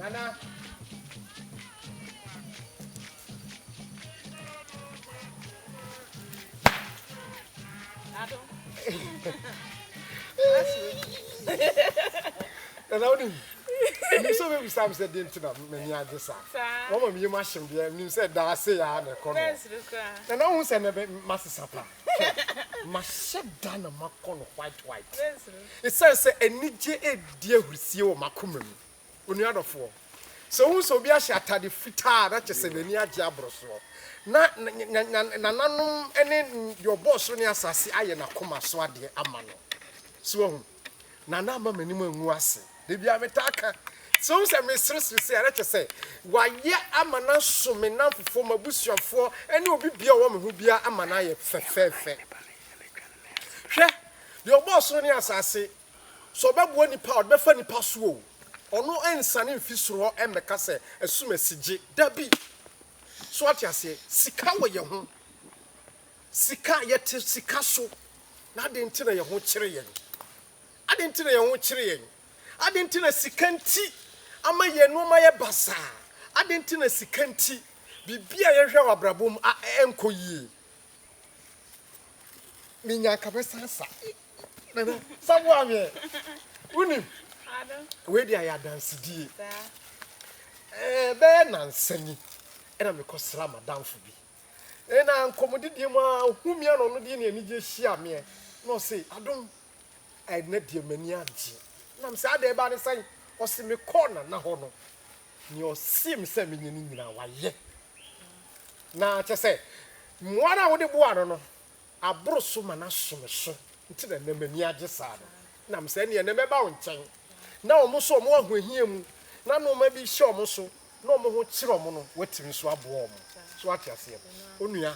Nana. And I didn't. You saw me some said didn't know many other side. One of you machine there, you said that I say I had a corner. And I won't send a master supper. Must down a macon white. It says a nijay dear with you, Macumum. When you are four. So who's so be a shattered the fritar that you say the near Jabros. Not none any your boss when you are sassy, I and a coma swadi amano. So Nana minimum was they be a metaka. So some mistress will say, I say, why, yeah, I'm an answer me now for my bush of four, and you'll be a woman who be a manaya fair. Your boss when you are sassy. So back when you power, be funny password. Or no end sunny fish raw and Macassa, assume a CJ. That be. So what you say, Sika where your home. Sika yet Sikaso. Not the interior your home chirian. I didn't tell your own chirian. I didn't tell a sikanti. Ama ye no my basa. I didn't tell a sikanti. Bibia ya brabum a enko yi. Minya kabesa. Someone here. Unim. Where they are dance di. Be nansani. Ena me kosra madam fu bi. Ena nkomodi di ma humia no no di na ni je hia me. No say adom I net your mania. Nam say ade ba ne say o se me corner na ho no. Ni o sim say me nyini nyina wa ye. Na che say moara wo de boa no no. Abro so ma na so me so. Nti na na mania je sa no. Nam say ne na me ba wo nchen. Na o mo so mo ahohia mu. Na no ma bi hye o mo so. Na o mo ho kire o mo no. Watimi so abo o mo. So what you say? Onua.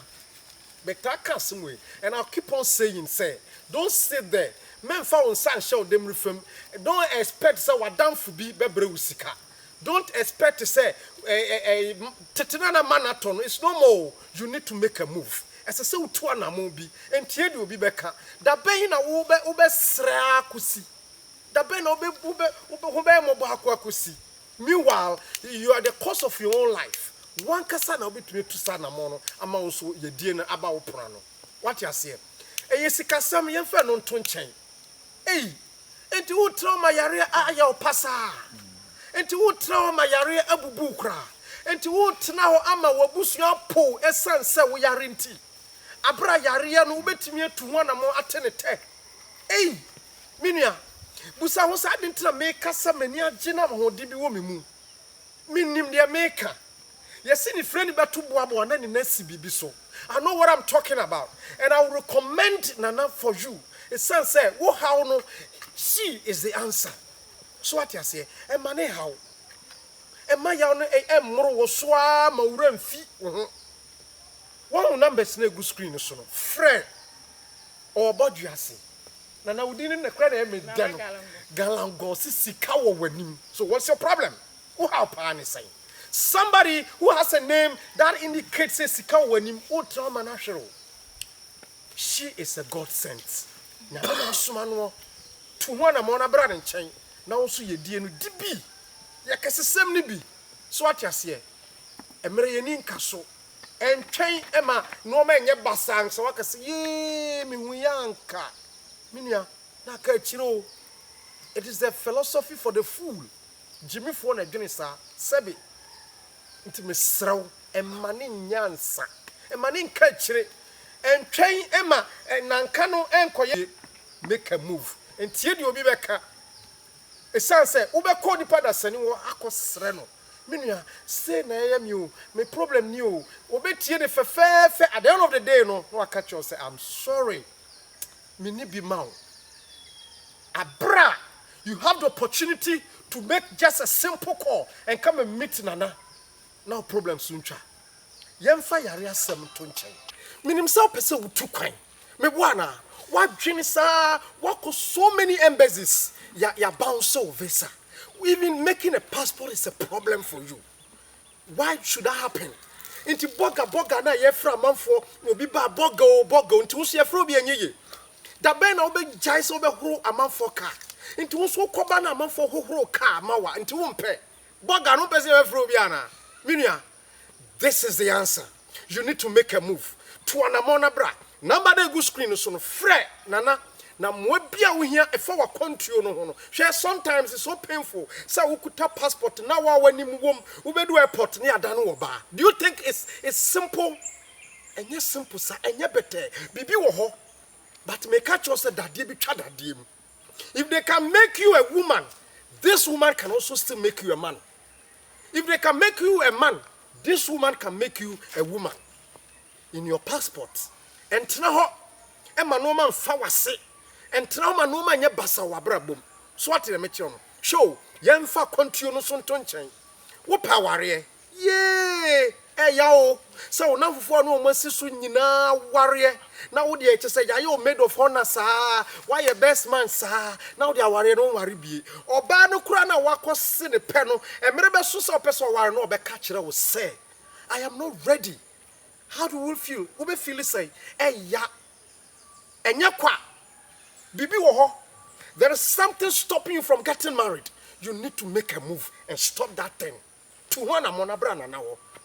But I can't say, and I'll keep on saying, say, don't sit there. Men found sun show them reform. Don't expect say what done for be bebrewusika. Don't expect to say tetinana manaton. It's no more. You need to make a move. As I say, to an amobi, and Tied will be back. Da bay na ube sra kusi. Da bay no ube mobile kusi. Meanwhile, you are the cause of your own life. One kasa na obi tumi tu sa na mo no ama wo so ye die na aba wo pra no what you say sikasam ye fa no nto nchen enti wo trauma yare aya opasa enti wo trauma yare abubu kra enti wo tena ho ama wabusu apo esan se wo yare nti abra yare ya no betimi atu ho na mo atene te minua busa ho sa de ntra me kasa mani agina ho de bi wo memu minnim de meka. Yes, any friend betu boabo and then nesi bibi so. I know what I'm talking about, and I will recommend Nana for you. It sounds say, "Wo how no, she is the answer." So what you say? E mane how? E ma ya no mro wo so a ma wura mfi. One numbers na go screen so no. Friend or bodu ase. Nana wudi ne kra na e me dan. Galango sika wo wanim. So what's your problem? Who how pa ni say? Somebody who has a name that indicates a sika wanim ultra natural. She is a God sent. Na na sumano to one amona brad and chain. Now also ye die no dibi. Ya kesesem ni bi. So what you say? Emre ye ni nkaso. En chain ema no ma nye basang so wakase ye mi hu yanka. Minia na ka chiro. It is the philosophy for the fool. Jimmy for na dwene sa sebi. Nti mesraw emane nyansa emane nka kire entwen ema nanka no enkoye make a move entie de obi beka esan se ubekọ nipa da sani wo akosre no Minua, say na am you, my problem new. Obetie the fair at the end of the day, no catch you say, I'm sorry. Mini be mount. Abra, you have the opportunity to make just a simple call and come and meet Nana. No problem soon, cha. Yemfa yare asem to nchen. Minim sa pese wutu kwan. Me bwana, what sa what so many embassies ya bounce so visa. Even making a passport is a problem for you. Why should that happen? Inti boga na ye fra manfo obi ba boga nti wo so ye fra obi anyeye. Da ben na obe jai so obe horo amanfo ka. Inti wo so koba na amanfo hohoro ka mawa inti wo mpe. Boga no pese ye fra obi ana. Minua, this is the answer. You need to make a move. To anamona bra. Number the good screen so no fre nana. Na mwebia we here if our country no. Share sometimes it's so painful. Say we could tap passport now when you wom we do airport near danu oba. Do you think it's simple? And yes simple sir and yeah better. Bibi wo ho. But make catch us that they be chada dim. If they can make you a woman, this woman can also still make you a man. If they can make you a man, this woman can make you a woman. In your passport. And tna Emma no man fawase. And trauma no man ye basa wabra bom. So what the metion? Show yemfa country no so ntonchen. Wo paware. Ye! Yao. So now for no man sisu nyina warrior. Now wo dey say ya you made of honor sa. Why your best man sa. Now they warrior no worry bi. Oba no kura na wakose ne pe no. E mere be so so person warrior no be ka kire wo say. I am not ready. How do you feel? Wo be feel say ya. Enya kwa. Bibi woho. There is something stopping you from getting married. You need to make a move and stop that thing. To one amona brana now.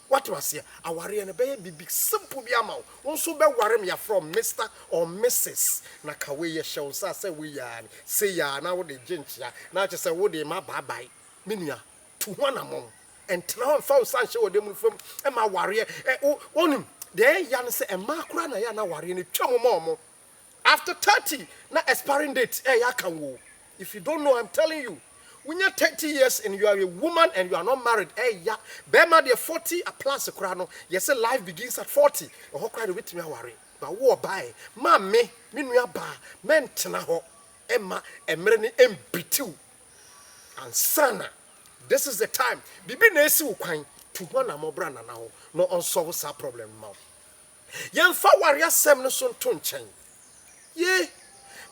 What was here? Awari and be big simple be amount. Also be worry me from Mr. or Mrs. Nakawe ye shall say we say ya now the gentia. Now just say would ma bye. Minia to one among. And now found Sancho them from Emma warrior. On him. There yan say a macra na ya na worry ni chomo momo. After 30, na expiring date, if you don't know, I'm telling you, when you're 30 years and you are a woman and you are not married, Bema de 40 plus a crown, yes, life begins at 40. A whole crowd with me worry. But war by, mammy, minuya ba, mentana Emma, and Mereni M.B.2. And Sana, this is the time. Bibi Nesu Quine to one more brand now, no unsolved problem. Young fa warrior Semnoson Tunchain. Ye,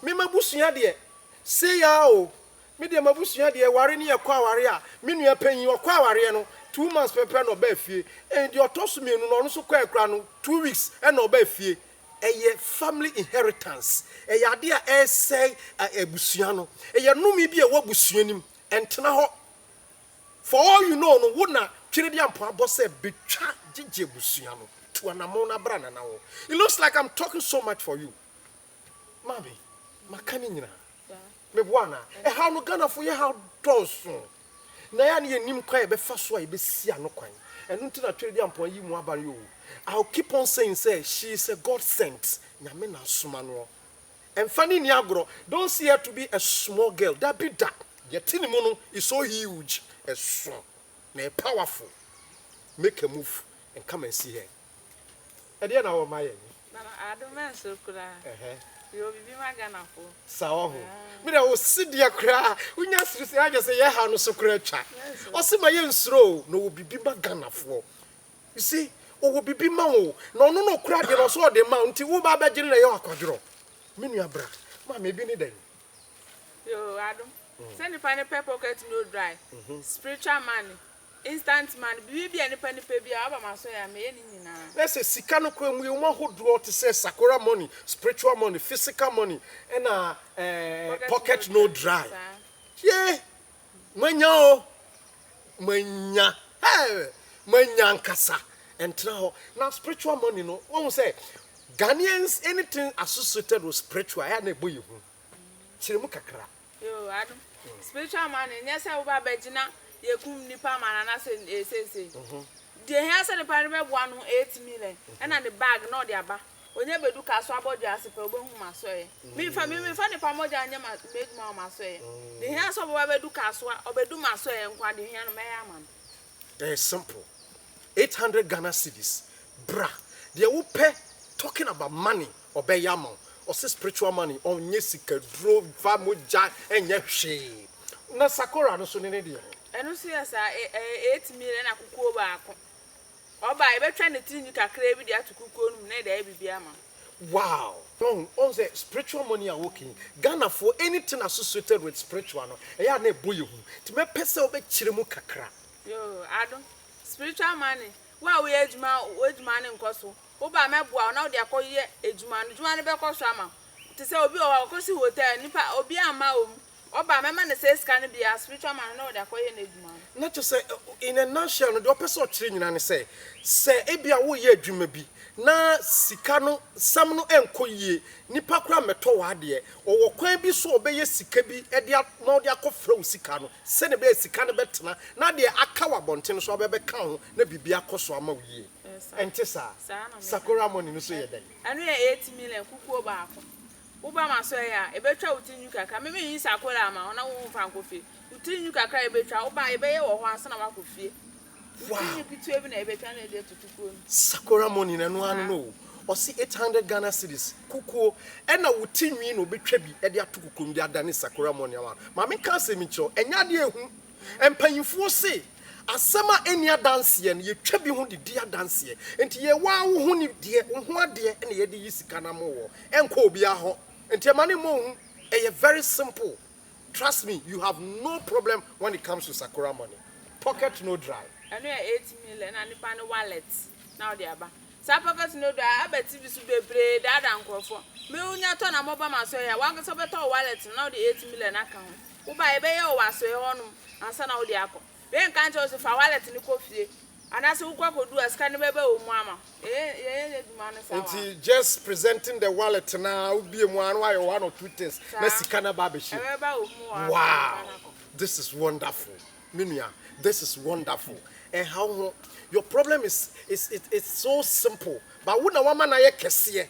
me mabusua de say ya o me de mabusua de ware ne yakwa ware a me nua panyin okwa ware no 2 months pepe no ba fie and the otoso me no no so kwa ekra no 2 weeks e no ba fie eye family inheritance eye ade a say abusua no eye numi bi e wabusua nim entena ho for all you know no wo na twere de ampo abose betwa gige abusua no to anamo na bra na wo. It looks like I'm talking so much for you. Mami, makani nyina. Me bwana, how no Ghana for ye how doso. Na ya ne nim kwa e be fa so a e be sia no kwan. Enu nti na twedi ampon yi mu abare o. I'll keep on saying say she is a God sent. Nyame na soma no. Emfani ni agro, don't see her to be a small girl. That be that. Your tinimono is so huge, a strong, and powerful. Make a move and come and see her. And then our my I don't mind so could I. You will be my Ghana for. So, me I will sit there cry. We just say, I just say, yeah, no so cracha. Or see my young slow, no will be my Ghana for. You see, or will be Mao. No, cry, you also the mountain, who by General York. Minia bra, mammy be then. Yo, Adam, send the pineapple pocket no dry. Spiritual money. Instant man, baby, and penny baby, I say, I'm any now. Let's say, Sikano, we want who draw to say Sakura money, spiritual money, physical money, and pocket no dry. Yeah, Manya, Kasa, and now spiritual money, no one say Ghanaians, anything associated with spiritual, I had a boy. Chirimukakra. Yo, Adam, spiritual money, yes, I will buy Bejina. Ye kum nipa manana say the hair said the parliament 1.8 million and the bag no the aba onye bedu ka so abodu ase pe obo hu maso ye me fa the pamoja anya make ma maso ye the hair so obo bedu ka so obedu maso ye nkwa the hair no me ya man simple. 800 Ghana cedis. Bra. They will pay talking about money or be yamon or say spiritual money on yesika drove famuja and yeshe. Na Sakura no so ne dia. Eno so yes 8 million akukuo baako. Oba e be twa ne tini kakra bi dia tukukuo num na dia bibia ma. Wow. On say spiritual money are working. Ghana for anything associated with spiritual no. E ya na eboye hu. Ti me pese obe kire mu kakra. Yo, Adam. Spiritual money. Wa we ejuma ne nkoso. Oba meboa na wo de akoye ejuma ne be koso ama. Ti se obi o kosi hotel nipa obi ama om. Oba mema ne say scan bia spiritual man na wo de akoye na ejuma. Not to say in a nutshell no the person kire nyina ne say ebia wo ye adwuma bi na sika no sam no enkoyie nipa kura meto wa de owo kwan bi so obeye sika bi e de na ode akofra wo sika no se ne be sika no betena na de aka wa bonten so obebe ka ho na bibia koso ama wo yie ente sa Sakura money no so ye den anu ye 8 million kukuo baako uba maso ya ebetwa utinyu kaka me yin Sakura ama ona wo fa nkofi utinyu kaka ebetwa uba ebeye wo ho asa na wakofie. Wow. Sakura money na no anu no. O si 800 Ghana cedis. Kukuo e na wutinwi no betwa bi e de atokuko ndi adane Sakura money ama. Ma me kan se mi cho enya de ehu. Empanyimfo se asema eni adanse ye ye twa bi hu de dia danse. Enti ye wa wo hu ni de hu ade e na ye de yisika na mo wo. Enko obi aho. Enti amane mo hu e very simple. Trust me, you have no problem when it comes to Sakura money. Pocket no dry. Anu 8 million na nipa ne wallet na odi aba sa pocket no do abeti bi su bebre dada nkrofo me unya to na moba maso ya wan so beto wallet na odi 8 million aka ho wo ba ebe ye wo aso ye honum ansa na odi akọ be nkan che o se fa wallet ni kofie anase wo kwakodu aska ne bebe o mu ama ye duma no sa wa It's just presenting the wallet now be mu anu ayo one or two things na sika na ba be shi. Wow, this is wonderful Minia, this is wonderful. And how your problem is it's so simple. But when a woman I kesiye,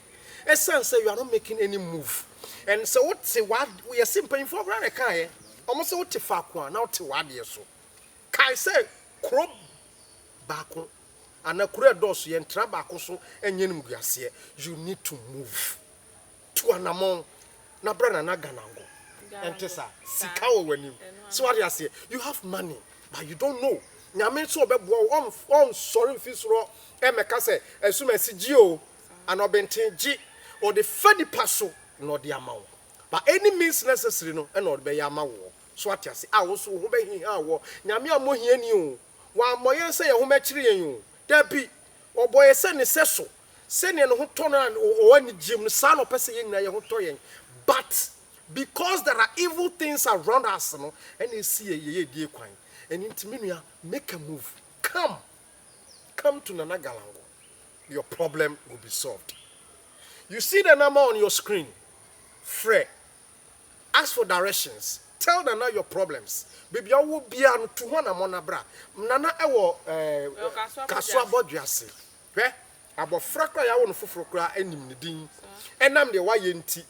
essence say you are not making any move. And so what say what we are simple in for brand kai. Almost what te fa kwa na what what so. Kai say kro baako ana kro edoso ye ntra baako so enye nim guase. You need to move to anamon na brand na ganango. Entesa sika wo wanim. So what you say? You have money, but you don't know. Nyame so obebo on sorry fisro e meka se esuma sigi o an obenten gi or the fedi paso no de amawo. But any means necessary no e no be ya amawo. So what you say? Ah wo so ho be hi ha wo. Nyame amohia ni o. Wa moye se ye ho me kire yen o. Da bi oboye se ne seso. Se ne no ho to na o ani gym no sa no pese yen na ye ho to yen. But because there are evil things around us no and you see ye die kwan and intimia make a move. Come to Nana Galango. Your problem will be solved. You see the number on your screen. Fred, ask for directions. Tell Nana your problems. Baby, I will be able to one among bra. Nana, I will Kaswa Bodjasi. Eh? About Frakra, I want to Frakra and Nimdin. And I'm the YNT.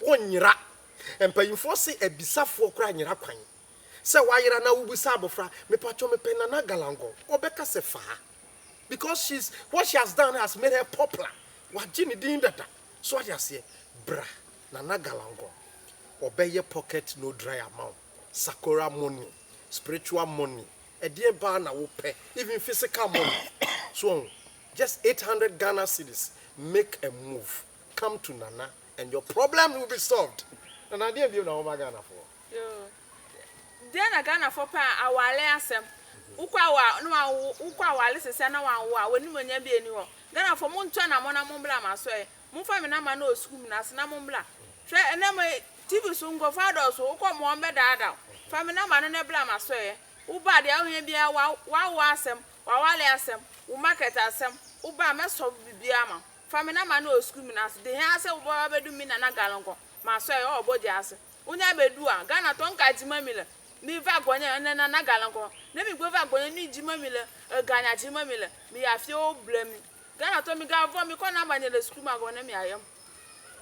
One yira. And paying for say a bisafo crying in a quine. So why you are now Ubusabofra, me pacho me penana galango, or Becca Sefa. Because what she has done has made her popular. What Jenny did that. So what you say, bra, Nana Galango. Obey your pocket no dry amount. Sakura money, spiritual money, a dear banner will pay, even physical money. So just 800 Ghana cedis. Make a move. Come to Nana and your problem will be solved. And I didn't know my Ghana for. Then Ghana for pa awale asem. Ukwa wale sese na wa woni monya bi eni ho. Ghana for monto na mona mombla maso e. Mfa me na ma na oskum na se na mombla. Hwe ene me TV so ngo father so ukwa mo mbe daada. Fa me na ma no na bla maso e. Uba de ahwe bia wa asem, wa wale asem, u market asem. Uba me so bibia ma. Fa me na ma na oskum na se. De ha se uba bedu mi na galongo. Maso e obodi ase. Unya bedu a Ghana tonka jimamile. Mi va gonya na galanko na mi go va gonya ni jima mi le ganya jima mi le mi afie o blami Ghana to mi ga vo mi ko na banye le school ma go na mi ayam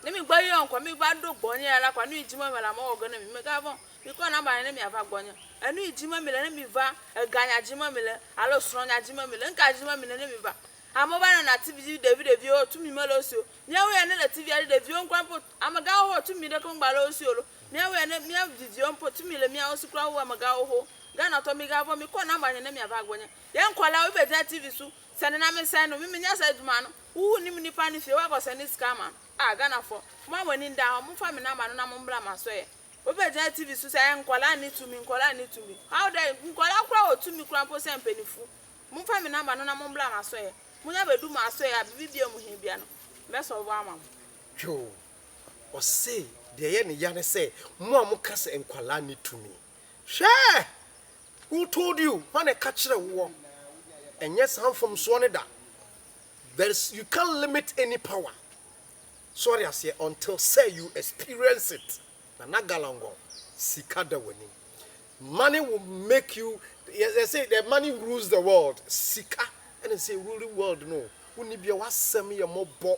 na mi gba yon ko mi gba do gonya la kwa ni jima mi la ma go na mi ga vo because na ba na me ava gbonya anu ijima mele na mi va ganya jima mele alo sronya jima mele nka jima mele na mi va amoba na TV David o tumi mele osio nya we na TV David o nkwanpo amaga ho tumi de ko ngbala osio lo nya we na mi video mpo tumi le mi osikura wo amaga ho Ghana to mi ga bo mi ko na ba na mi ava gbonya ye nkwala we be TV so sene na me sen no mi nya sa aduma no wu ni mi nipa ni fie wa ko sene scammer Ghana for mo wani nda mo fa me na ma no na mo mbra ma so ye obe ja TV so say nkwala ni to me how dey nkwala kura o to me kura po se mpenifu mo fa me na ma no na mo mbra ma so ye mo nya bedu ma so ye bibia mu hin bia no me so bo ama yo o say de ye ne ya ne say mo a mo ka se nkwala ni to me hwe who told you when I catch the war and yes I'm from Swaneda you can't limit any power sorry I say until say you experience it na galango sikada wani money will make you they say the money rules the world sika and they say rule the world no uni bia wasem ye mobo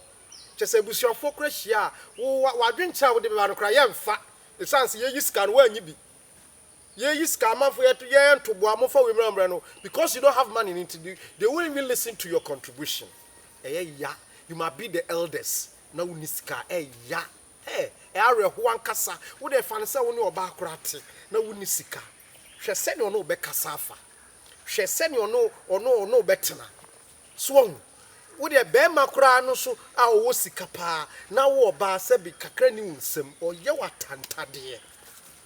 chese busuafo krahia wa dwencha wo de be ba no kra ye mfa the chance ye yiska no wa anyi bi ye yiska amafo ye to ye ntobo amofo we mramra no because you don't have money into they won't even listen to your contribution ya you might be the elders na uniska ya are ho ankasa wo de fa ne se wo ne oba akorate na unisika hwe se ne ono be kasa afa hwe se ne ono betena so wo de be makora no so a wo sika pa na wo oba se bi kakra ni unsem oye watantade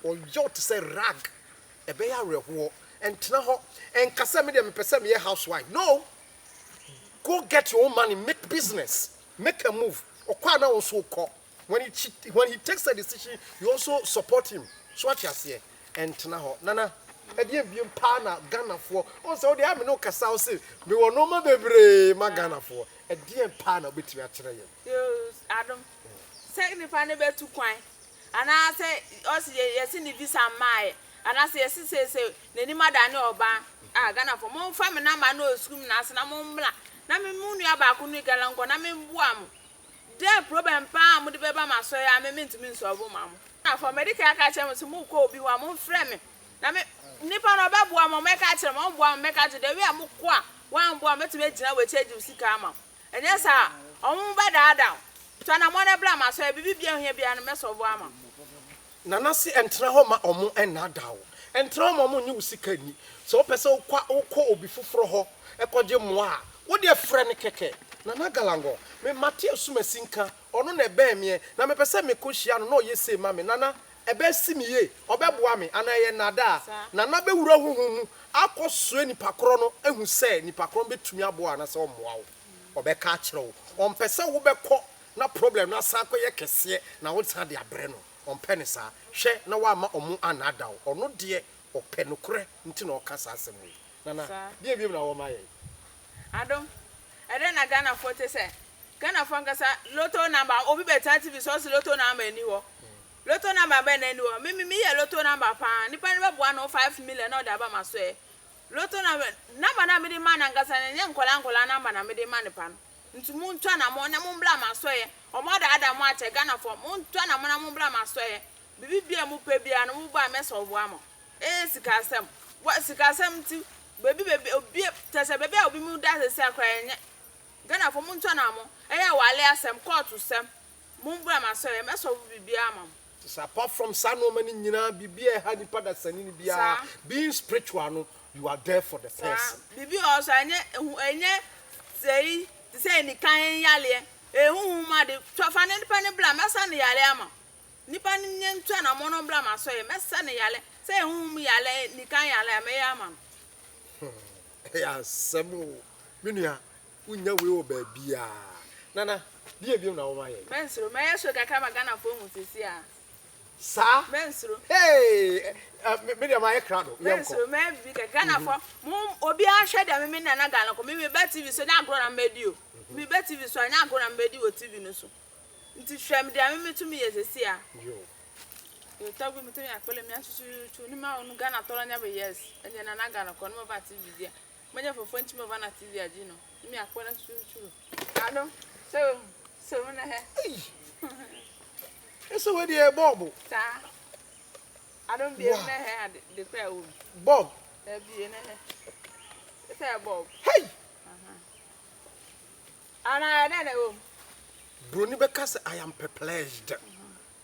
oye to say rag e be ya reho entena ho enkasa me de me pese me housewife no go get your own money make business make a move okwa na wo so ko when he takes a decision you also support him so what you say entena ho nana ade biem pa na Ghana fo o so de am no kasa o se me wo no ma bebre ma Ghana fo ade pa na obetimi a kire ye yo Adam say ni pa ne betu kwan ana say o se yesi ni visa mai ana say yesi say nani madane oba Ghana fo mo fa me na ma na oskum na ase na mo mla na me mu nua ba ko ni galanko na me bua mo de problem pa mo de beba ma so ya me ntimi nso obo ma mo na for medical aka che mo se mo ko obi wa mo frɛ me na me nipa no ba bua mo me ka kire mo bua mo me ka kire de wi am ko a wan bua metime gina we cheji sika ama enye sa omo ba daada to na mo na bla ma so ya bibia hia bia no me so bua ama nana si entena ho ma omo enadawo entena ho mo nyi usika ni so pese ukọ obi foforo ho ekọje mo a wo de frɛ ne keke nana galango me Matthew sumasinka ono na ebe me na me pese me kohia no na oyese ma me nana ebe si me ye obeboa me ana ye nada nana be wura huhu akosue nipa kro no ehu se nipa kro betumi aboa na se omoa wo obeka akire wo ompese wo bekọ na problem na sa akoye kese na wo tsa de abre no ompe ne sa hwe na wa ma omo anada wo ono de ope no kre nti na okasa asem we nana bia na wo ma ye Adam ede na Ghana for te say Ghana for ngasa lotto number obi beta TV so lotto number eni ho lotto number be na eni ho me ye lotto number pa nipa ne be boa no 5 million na o da ba ma so e lotto number na me de man ngasa ne nkola number na me de man pa no nti mu ntwa na mo na mo mbla ma so e o mo da adam a che Ghana for mo ntwa na mo na mo mbla ma so e bibi bia mu pe bia no mo ba me so boa mo sikasem wa sikasem ti baby obi tese baby obi mu da se akra enye Ghana for muntu na mo eya wale asem court sem mu mbra ma so e meso bibia ma so apart from sano mani nyina bibia ha nipa da sani ni bia being spiritual no you are there for the person bibia also enye say ni kan yale ehu ma de tofa ne nipa ne bla masa ne yale ama nipa ne nyentu na mo no bla ma so e mesa ne yale say ehu mu yale ni kan yale ama ya ama ya semu minua unya we o ba bia nana die biem na wo ma ye mensro me yeso kaka magana fo hu sisi a sa mensro hey me dia ma ye krado mensro me bi kaka na fo mu obi a hwe da me na na gala ko me be TV so nya agro na medio me be TV so nya agro na medio o TV no so nti hwe me dia me tumi ye sisi a yo tagu me tumi akole me asusu ni ma onu Ghana toro nya be yes enye na na gala ko no ba TV dia manya for fonchi me va na TV agino mi akona chuchu ano so na he eso we die bobo ta I don't be a man the fair woman. Bob. There be a fair Bob. Hey! And I know. Bruni because I am perplexed.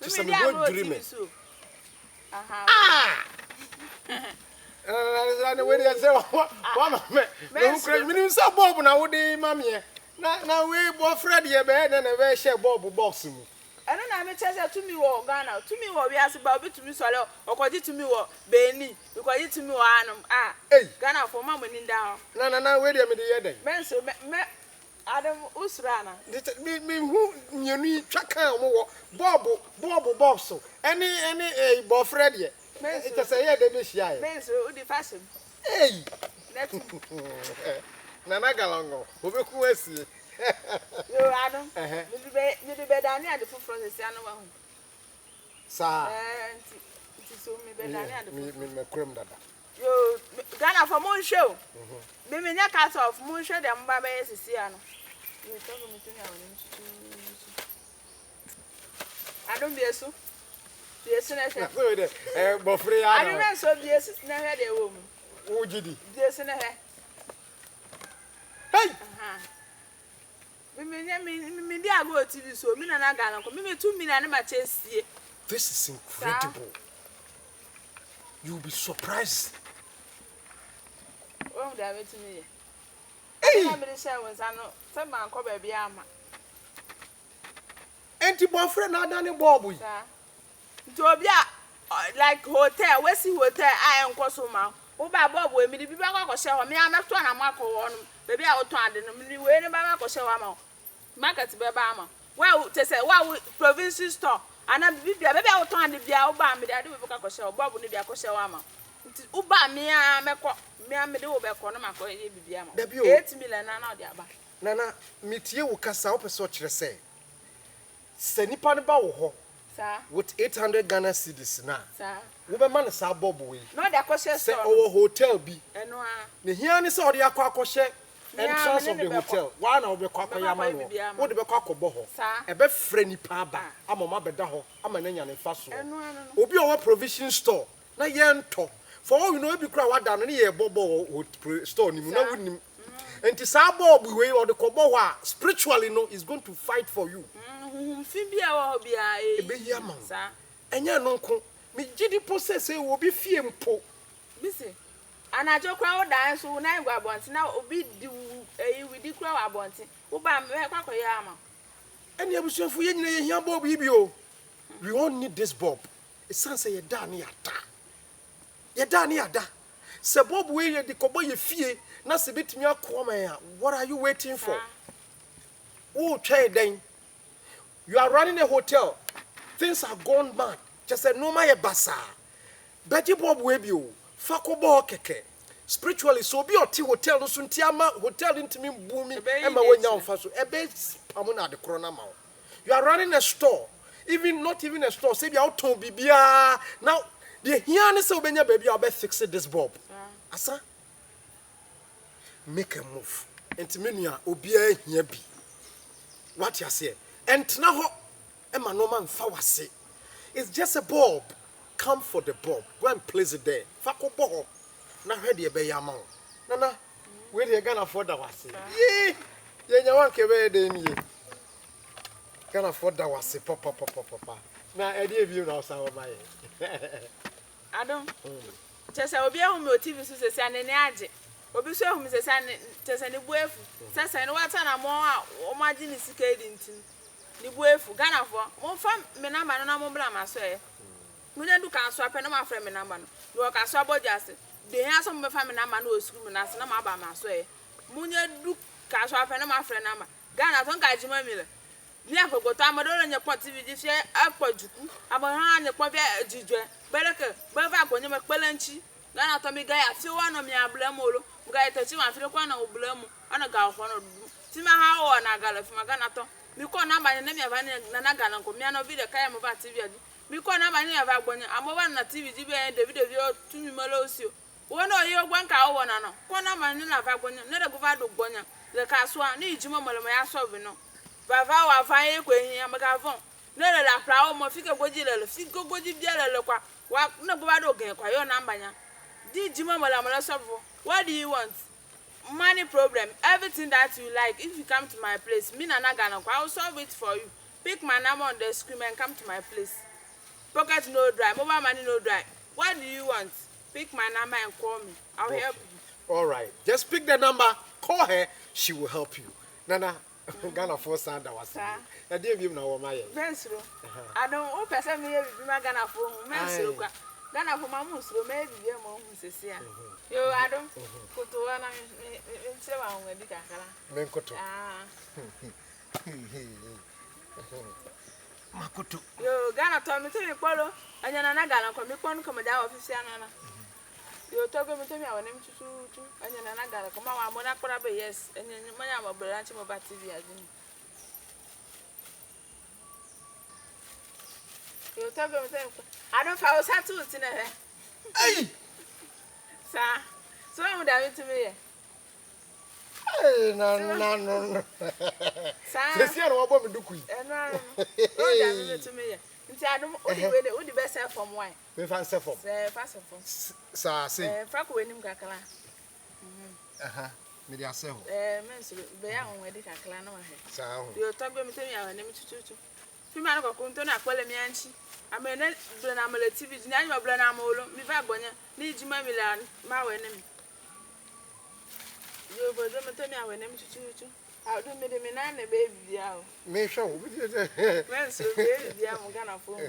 Just Maybe some good dreaming. Ah! And the way they say, what man, so Bob now would be mammy. Now we both Freddy a bed and a very share Bob boss. I don't know, I to me or Ghana, to me or we ask about to me solo, or call it to me or Benny, because it to me or Hey, Ghana for mamma in down. No, wait a minute. Men so Adam Usrana. Me who you need track Bob so any Bob Freddy. It's a say, they be shy. Men so the fashion. Hey, Let Nana Galongo, who will quest you. you, Adam. You the bed near the foot from the Siano. Sir, It is so me bed me cream dada. You Ghana for moon show. Maybe near cut off moon show them Baba is Siano. You talk to me. I don't be a soup. The senator. Bofrey, I don't so the assistant had a woman. Who did he? The senator. Hey! Me dear go TV so me na Ghana come me 2 million na chase. This is incredible. You'll be surprised. Oh, damn it to me. Hey! I'm going to share with Sano. Some man come baby ama. Auntie Bofrey not done a Bob. To be like hotel, Westy Hotel, I am Cosoma. Oh, by Bob, we may be back or show me. I'm not trying to mark on. Baby, I will turn the way in back or show am. Market Babama. Well, to say, well, province store. And I be baby, I will turn the Biao me. I do a cockle Bob will be a coshawama. Uba me, I may do over Conoma. The Bill 8 million. Nana, meet you will cast out a such a say. Senipan Bao with 800 Ghana cedis now. Sir, woman is our Bob way. not the cautious Say our hotel be. And The here is all the aqua entrance of the hotel. One of the Quacoyama, what the Baco Boho, a bed friendly paba. I'm a mabedaho, I'm an Enyan and Faso. Will be our provision store. Na yen to. For all you know, be crowd down any bobo would store him. And to sa Bob way or the Koboa spiritually no is going to fight for you. Fibia will be a yaman. And ya no me giddy possess will be fiem po. Missy. And I joke crowd dance who nine wabons now be do a with the crowd abonting. Uba me Quacoyama. And you was for young Bob Ibio. We all need this Bob. It sounds say you're done yada. You're done yada. Sir Bob way the Koboy fear, not a bit me a quama. What are you waiting for? Oh, try then. You are running a hotel. Things are gone mad. Just a no my basa. Betty Bob Webio, Fako Bo Keke. Spiritually, so be your tea hotel, no Suntiama, hotel into me booming, Emma when now faso, a base Pamona the Coronama. You are running a store, not even a store, say your to Bibia. Now, the here is so many baby, I'll be fixing this Bob. Asa, make a move. And to me, Obia here be. What you say? And now, Emma no man fawase. It's just a Bob. Come for the Bob. Go and place it there. Fako Bob. Now ready a bay amount. Nana, where you gonna afford that was? Yea, you want to wear the knee. Can afford that was papa. Now, I give you now some of my. I don't. Just I will be on your TV to say, and Naji. Obi so hu se san tese ne buefu sese ne wata na mo a o maji ni sika edintin ne buefu Ghana fo mo fa me number no na mo bla ma so e mo nya du kan so apɛ no ma fra me number no do ka so abɔjase de hia so mo fa me number no o school na se na ma ba ma so e mo nya du ka so apɛ no ma fra number Ghana ton ka jima mi le ni akogoto amado nya pot TV ji fe akwajuku abohan ne po be jijwe beleke beva konye me pelanchi Ghana to mi ga ya fi wa no mi ablamolo Guy touching my friend, one of blame, and a gal for Tima how or Nagala from a Ganato. We call number and name of Nanagan, Comiano video came about TV. We call number of Agony, I'm over on TV, and the video to me Molosio. One or your 1 cow, one anno. One number and of Agony, not a Govado Bonia, the Casua, need Jimmo Malaya Sovino. Bavao, I find when I'm a gavon. No la pra o mo fika goji lele fika goji bia lele kwa wa na bo ba do gen kwa yo number nya di jima mo la solve. What do you want? Money problem, everything that you like. If you come to my place, me na Ghana, I will solve it for you. Pick my number on the screen and come to my place. Pocket no dry, mobile money no dry. What do you want? Pick my number and call me. I'll help you. All right. Just pick the number, call her, she will help you. Nana, Ghana for Sanda was. I didn't even know my. Mensro. I don't hope I say me my Ghana for Mensro. Ghana for my musro, maybe your mom says here. Yo, I don't put one in 7 with the Kakala. Menkoto. Makoto. Yo, Ghana told me to me, Polo, and you're not Ghana, come down office. You talk to me, I name to and you're not Ghana, come on, I'm going to yes, and then I'm a branch of about TV. You talk to me, I don't follow Satu in a Hey! sir. So I'm down to me. Hey, no. Sir, This year, what we do? and no, to me. I don't know the best from wine. We found self up. Fast from Sir, say, Frank winning Kakala. media self. Mensu, they are on wedding Kakala. Sir, You talk to me, I name to Fimano Contona, Qualamianchi. I mean, Blenamala TV, Nana Blenamolo, Mivagonia, need Jimamilan, my enemy. You will tell me our name to I'll do me the Minan, baby. me show. Well, so baby, I'm gonna phone.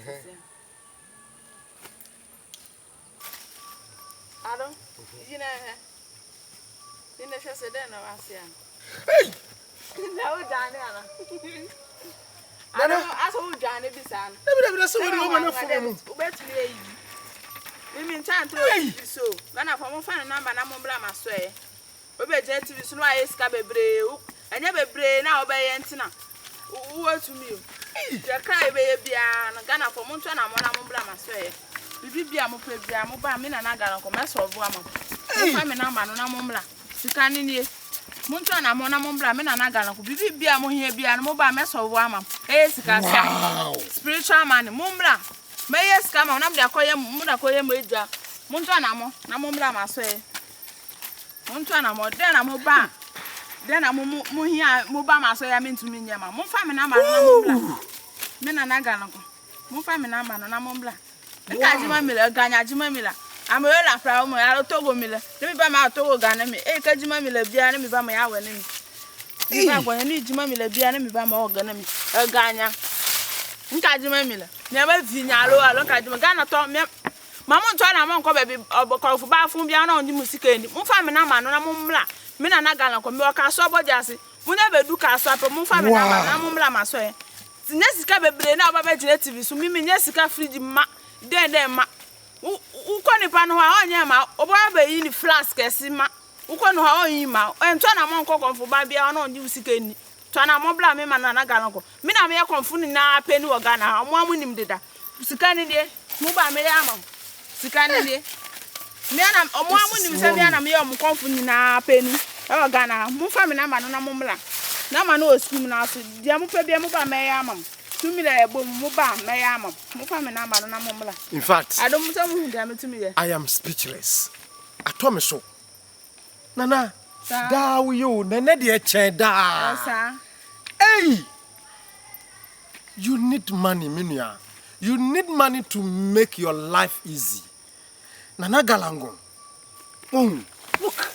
I don't, you know, in the chest, then I see. Hey! No, Diana. I don't ask who Johnny be son. That's what you want for me. We mean, time to so. When I found a number, I'm on Blama Sway. We be gentle, so I escape a brave. I never brave now by Antina. What to me? You cry, baby, and Ghana for Montana, I'm Blama Sway. We be a mobile, me and I got a commercial of woman. I'm a number, no Mumla. You can't in here. Montana, Mona Mombla, men and Nagana, could be a mohia be a mobile mess of woman. Wow! Spiritual man, Mombla. May yes come on up the Munakoya Major. Montana, Namombla, my say. Montana, then I'm mobile. Then I'm Muhia, Mobile, my say, I mean to me, Yama. Mofam and Namla. Men and Nagana. Mofam and Namombla. The Kajima Miller, Ganya Miller. I'm a little proud of Togo Miller. Let me buy my Togo Ghana. Kajima Miller, Biana, me by my hour. When I need Jimmy Miller, Biana, me by my organ. A Ghana. Kajima Miller. Never Vinalo, I look at Ghana told me. Mamma told I'm on baby or call for bathroom piano on the music. Mufam and Aman, Namumla. Mina Nagana, Comoca, Sobo Jassy. We never do cast up a Mufam and Namumla, my soy. Nessica be now by TV, so me, Nessica free ma. Then, ma. Ukoni pano ha onyema obabe yin flask esima ukoni ha onyima ento na mon kokon fo ba bia no ndi usikeni to na mo bla me mana na ganako me na me konfu ni na peni wo gana mo amunim deda usikani de mo ba me ya ma usikani de me na mo amunim se me na me ya mo konfu ni na peni e wo gana mo fa me na ma no na mo mla na ma no oskim na so dia mo pa bia mo ba me ya ma in fact, I am speechless. I told me so. Nana, da you, Nana dear Cheda. Hey, you need money, Minia. You need money to make your life easy. Nana Galango. Look.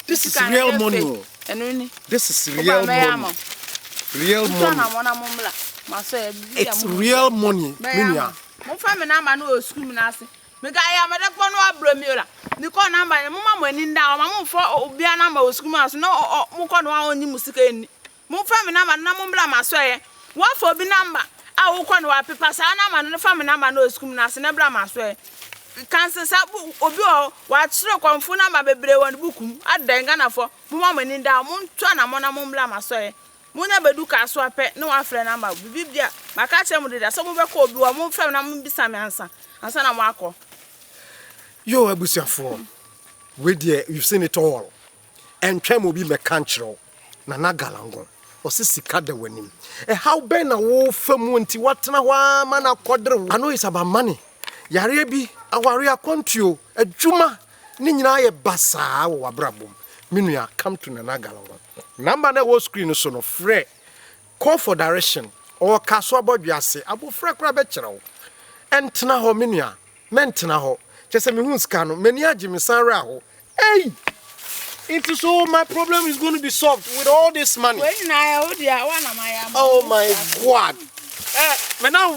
This is real money. This is real money. Real money. It's real money. Minia. Cancer sabu obi o wa tire konfu na ma bebre won bukum adan Ghana fo mo ma mani da mo ntwa na mo na mo mbla ma so e mo nya bedu ka so ape ne wa frɛ na ma bibia maka kire mo deda so mo be ko obi wa mo frɛ na mo bisa me ansa na mo akɔ yo abusiafo with the you've seen it all. And try mo be mekanchro. Nana Galangon. Or sika de wenim. How ben a wo famu nti watena wa mana kwadre. I know it's about money. Yare bi aware akontio adwuma ni nyina ye basa wo abrabom. Minua come to Nana Galangon. Number na wo screen so no frɛ. Call for direction or kaso abodwiase abo frɛ kra be kyerɛw. Entena ho minua. Mentena ho. Chese me hu ska no mani agi me sanra ho. Hey! It is all my problem is going to be solved with all this money. Oh my God. When I'm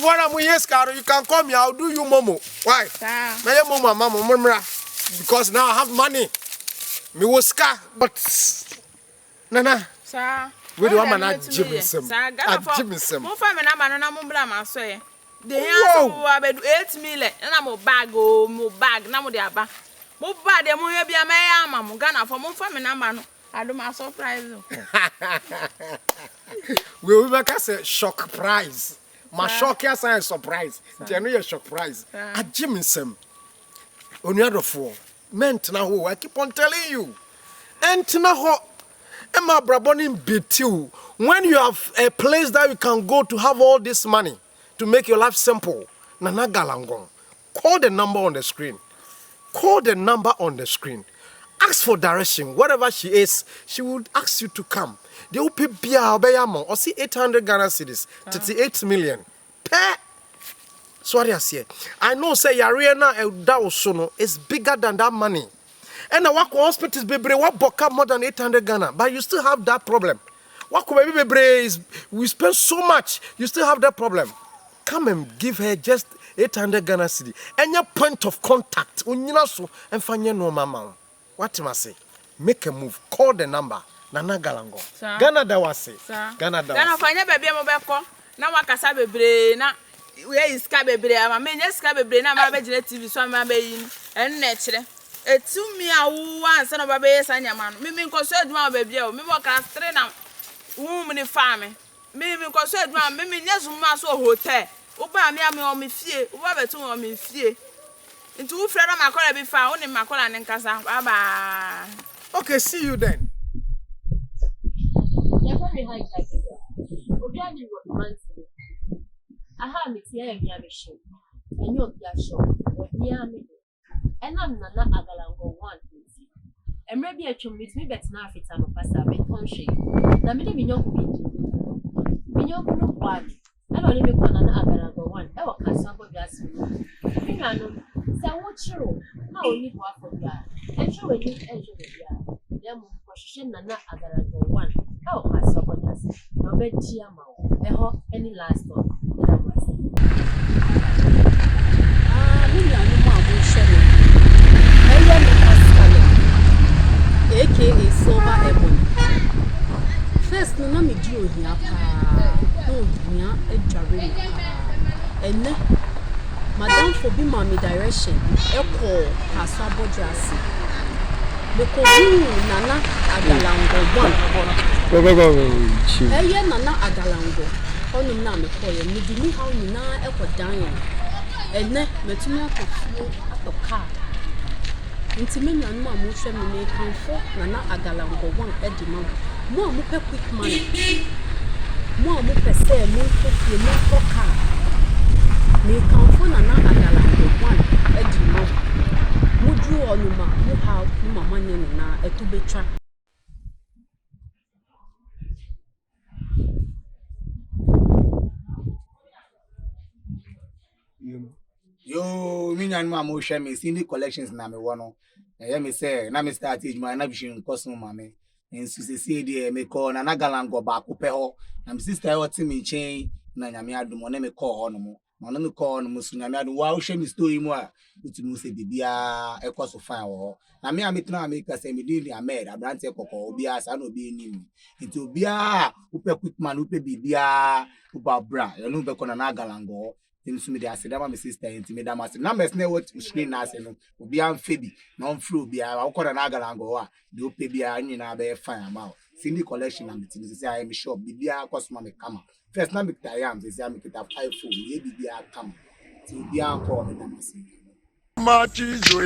you can call me, I'll do you momo. Why? Mama, because now I have money. Me was car, but Nana. Sir. We do man Jimmy Sim. Jimmy Sim. Mo fa me na ma no na mo bla ma so ye. De here so wa be 8 million na mo bag na mo de aba. Mo ba de mo hwe bia me ya ama mo Ghana for mo fa me number no ado ma surprise. We will make us a shock prize. My shock is a surprise. Genuine shock prize. A Jimmy Sim. On the other four. Meant now I keep on telling you. And now Emma Brabonin beat you. When you have a place that you can go to have all this money to make your life simple. Nana Galangon. Call the number on the screen. Call the number on the screen. Ask for direction. Wherever she is, she would ask you to come. They will pay Bia Obayamo or see 800 Ghana cedis, 38 million. Pay. Sorry, I say. I know, say, Yariana Eldaosono is bigger than that money. And the Wako hospitals, baby, what book more than 800 Ghana, but you still have that problem. Wako baby is we spend so much, you still have that problem. Come and give her just 800 Ghana city. And your point of contact, unyinaso and fanya no mama. What must say? Make a move. Call the number. Nana Galango. Ghana da wase. Ghana da. Ghana fanya baby mo beko. Na wakasa bebre na we is ka bebre ama me nya ska bebre na ma be gire TV so ma be yin. En na kire. Etu mi awu anse no ba be sanya ma no. Me nkoso aduma ba bia o. Me mo ka 3 na wo me farm. Me nkoso aduma me nya zuma so hotel. Uba mi ami o mi fie, uba betu o mi fie. Nti wo frɛ na makola bi fa, wo ne makola ne nkasa. Bye. Okay, see you then. Aha mi tie ya mi show. Enyo bia show. Ni ami. Enam Nana Agalango 1. Emre bi atwom mit mi betina afita no pasa be tonhwe. Na me de mi nyoko bi di. Mi nyoko no kwani. I don't even call Nana Agalango 1. I will cast up with gas. I know. Say, what true? How only work for ya? And show when you enter the yard. Then, position Nana Agalango 1. I will cast up with gas. No bed, Chiama. I hope any last one. Me and you are sharing. I am a aka Silver Ebony. First, no, me do here. No, nya edware enne madam for be mommy direction call Pastor Bodrasi me ko Nana Agalango 1 Nana Agalango onum na me call ye me di how nyina dan enne metumi akofuo atoka nti me nanu ma mo hwe me kanfo Nana Agalango 1 edima mo mo pe quick money mo mo pese mo fofie mo foka me kanfo Nana Agalango 1 edimo mo dru onuma mo ha mo mama ne na etubetwa yo me nyan ma mo hwe me Cindy collections na me wo no me say na me start age ma na bishin koso ma me ensu se se de me call Nana Agalango ba ko pe ho na me sister wo ti me chen na nyame adum na me call ho no mo na me call no mo su nyame adum wa wo hwe me story mu a uti se bibia e koso fine wo na me ametra America say me dey amed abrante kokko obi asa na obi enim nti obi a wo pe quick man wo pe bibia wo ba bra you know be ko Nana Agalango nso me dey aseda ma me sister nti me da ma se numbers na what screen na ase no obi am febi na on flow bia wo ko Nana Agalango a de o pe bia nyina be fine ama Cindy collection na me ti say I am shop bibia customer me kama first na me kita yam say me kita 5 phone ye bibia kama ti bia ko me da ma se Machizo.